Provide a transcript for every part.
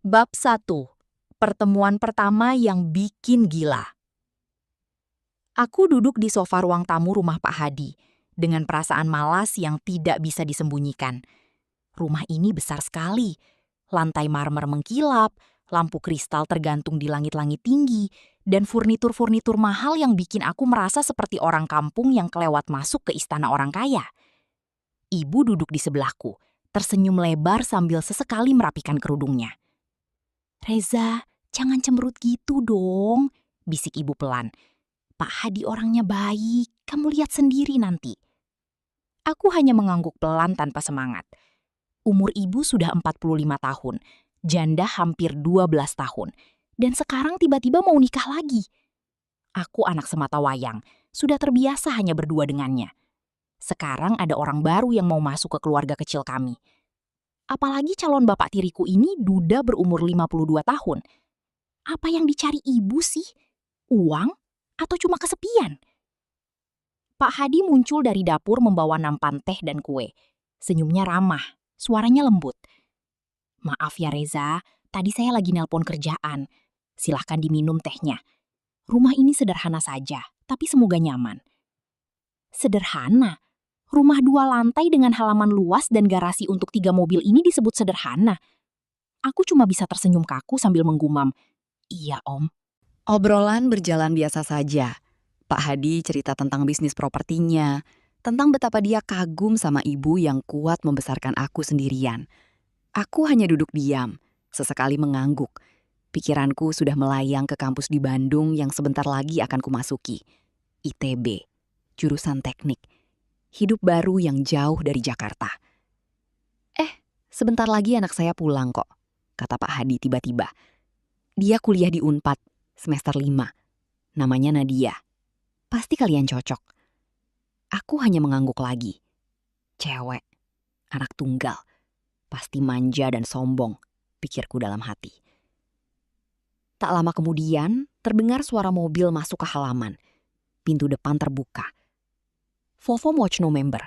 Bab 1. Pertemuan pertama yang bikin gila. Aku duduk di sofa ruang tamu rumah Pak Hadi, dengan perasaan malas yang tidak bisa disembunyikan. Rumah ini besar sekali. Lantai marmer mengkilap, lampu kristal tergantung di langit-langit tinggi, dan furnitur-furnitur mahal yang bikin aku merasa seperti orang kampung yang kelewat masuk ke istana orang kaya. Ibu duduk di sebelahku, tersenyum lebar sambil sesekali merapikan kerudungnya. "Reza, jangan cemberut gitu dong," bisik ibu pelan. "Pak Hadi orangnya baik, kamu lihat sendiri nanti." Aku hanya mengangguk pelan tanpa semangat. Umur ibu sudah 45 tahun, janda hampir 12 tahun, dan sekarang tiba-tiba mau nikah lagi. Aku anak semata wayang, sudah terbiasa hanya berdua dengannya. Sekarang ada orang baru yang mau masuk ke keluarga kecil kami. Apalagi calon bapak tiriku ini duda berumur 52 tahun. Apa yang dicari ibu sih? Uang? Atau cuma kesepian? Pak Hadi muncul dari dapur membawa nampan teh dan kue. Senyumnya ramah, suaranya lembut. "Maaf ya Reza, tadi saya lagi nelpon kerjaan. Silahkan diminum tehnya. Rumah ini sederhana saja, tapi semoga nyaman." Sederhana? Rumah 2 lantai dengan halaman luas dan garasi untuk 3 mobil ini disebut sederhana? Aku cuma bisa tersenyum kaku sambil menggumam, "Iya om." Obrolan berjalan biasa saja. Pak Hadi cerita tentang bisnis propertinya, tentang betapa dia kagum sama ibu yang kuat membesarkan aku sendirian. Aku hanya duduk diam, sesekali mengangguk. Pikiranku sudah melayang ke kampus di Bandung yang sebentar lagi akan kumasuki. ITB, jurusan teknik. Hidup baru yang jauh dari Jakarta. Sebentar lagi anak saya pulang kok, kata Pak Hadi tiba-tiba. Dia kuliah di Unpad, semester 5. Namanya Nadia. Pasti kalian cocok. Aku hanya mengangguk lagi. Cewek, anak tunggal. Pasti manja dan sombong, pikirku dalam hati. Tak lama kemudian, terdengar suara mobil masuk ke halaman. Pintu depan terbuka. Volvo Watch No Member.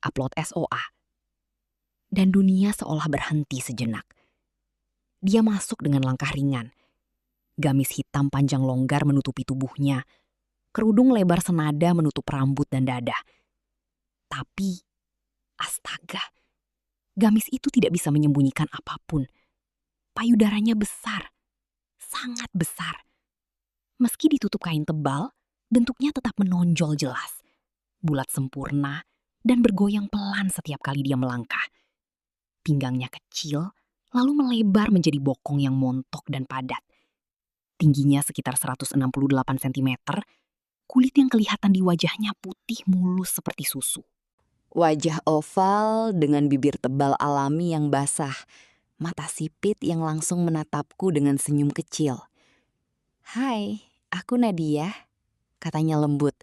Upload SOA. Dan dunia seolah berhenti sejenak. Dia masuk dengan langkah ringan. Gamis hitam panjang longgar menutupi tubuhnya. Kerudung lebar senada menutup rambut dan dada. Tapi, astaga, gamis itu tidak bisa menyembunyikan apapun. Payudaranya besar, sangat besar. Meski ditutup kain tebal, bentuknya tetap menonjol jelas. Bulat sempurna dan bergoyang pelan setiap kali dia melangkah. Pinggangnya kecil, lalu melebar menjadi bokong yang montok dan padat. Tingginya sekitar 168 cm, kulit yang kelihatan di wajahnya putih mulus seperti susu. Wajah oval dengan bibir tebal alami yang basah, mata sipit yang langsung menatapku dengan senyum kecil. "Hai, aku Nadia," katanya lembut.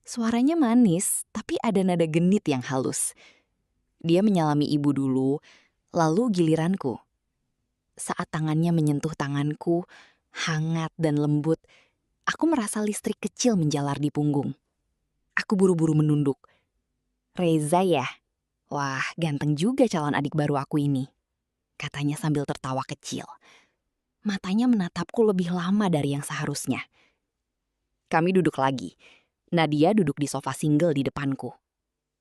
Suaranya manis, tapi ada nada genit yang halus. Dia menyalami ibu dulu, lalu giliranku. Saat tangannya menyentuh tanganku, hangat dan lembut, aku merasa listrik kecil menjalar di punggung. Aku buru-buru menunduk. "Reza ya? Wah, ganteng juga calon adik baru aku ini," katanya sambil tertawa kecil. Matanya menatapku lebih lama dari yang seharusnya. Kami duduk lagi. Nadia duduk di sofa single di depanku.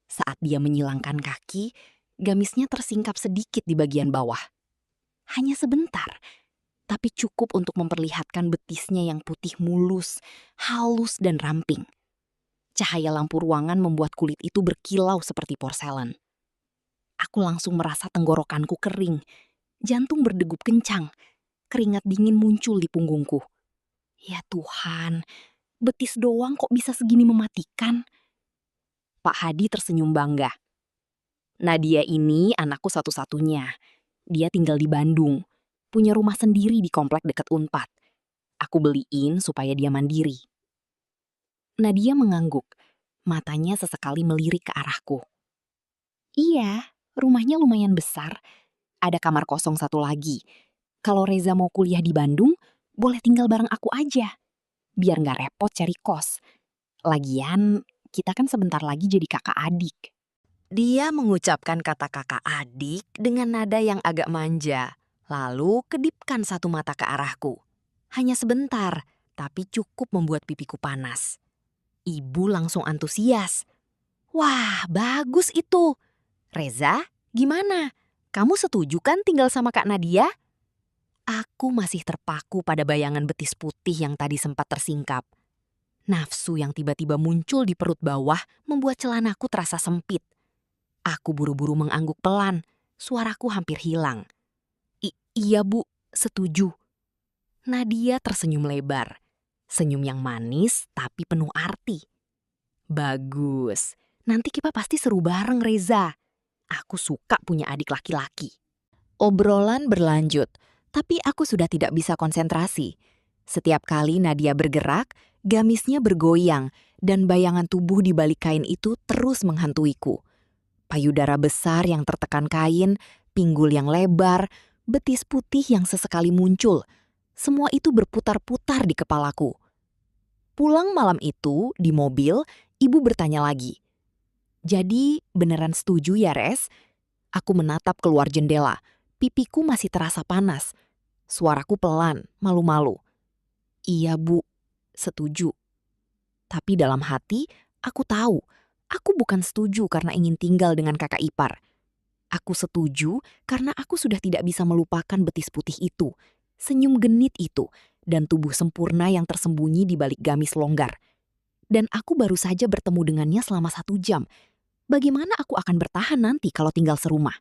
Saat dia menyilangkan kaki, gamisnya tersingkap sedikit di bagian bawah. Hanya sebentar, tapi cukup untuk memperlihatkan betisnya yang putih mulus, halus dan ramping. Cahaya lampu ruangan membuat kulit itu berkilau seperti porselen. Aku langsung merasa tenggorokanku kering, jantung berdegup kencang, keringat dingin muncul di punggungku. Ya Tuhan, betis doang kok bisa segini mematikan? Pak Hadi tersenyum bangga. "Nadia ini anakku satu-satunya. Dia tinggal di Bandung, punya rumah sendiri di komplek dekat Unpad. Aku beliin supaya dia mandiri." Nadia mengangguk, matanya sesekali melirik ke arahku. "Iya, rumahnya lumayan besar. Ada kamar kosong satu lagi. Kalau Reza mau kuliah di Bandung, boleh tinggal bareng aku aja. Biar nggak repot cari kos. Lagian, kita kan sebentar lagi jadi kakak adik." Dia mengucapkan kata kakak adik dengan nada yang agak manja, Lalu kedipkan satu mata ke arahku. Hanya sebentar, tapi cukup membuat pipiku panas. Ibu langsung antusias. Wah, bagus itu. Reza, gimana? Kamu setuju kan tinggal sama Kak Nadia? Aku masih terpaku pada bayangan betis putih yang tadi sempat tersingkap. Nafsu yang tiba-tiba muncul di perut bawah membuat celanaku terasa sempit. Aku buru-buru mengangguk pelan, suaraku hampir hilang. Iya bu, setuju. Nadia tersenyum lebar. Senyum yang manis tapi penuh arti. Bagus, nanti kita pasti seru bareng Reza. Aku suka punya adik laki-laki. Obrolan berlanjut, tapi aku sudah tidak bisa konsentrasi. Setiap kali Nadia bergerak, gamisnya bergoyang dan bayangan tubuh di balik kain itu terus menghantuiku. Payudara besar yang tertekan kain, pinggul yang lebar, betis putih yang sesekali muncul. Semua itu berputar-putar di kepalaku. Pulang malam itu, di mobil, ibu bertanya lagi. Jadi beneran setuju ya Res? Aku menatap keluar jendela. Pipiku masih terasa panas. Suaraku pelan, malu-malu. Iya bu, setuju. Tapi dalam hati, aku tahu, aku bukan setuju karena ingin tinggal dengan kakak ipar. Aku setuju karena aku sudah tidak bisa melupakan betis putih itu, senyum genit itu, dan tubuh sempurna yang tersembunyi di balik gamis longgar. Dan aku baru saja bertemu dengannya selama 1 jam. Bagaimana aku akan bertahan nanti kalau tinggal serumah?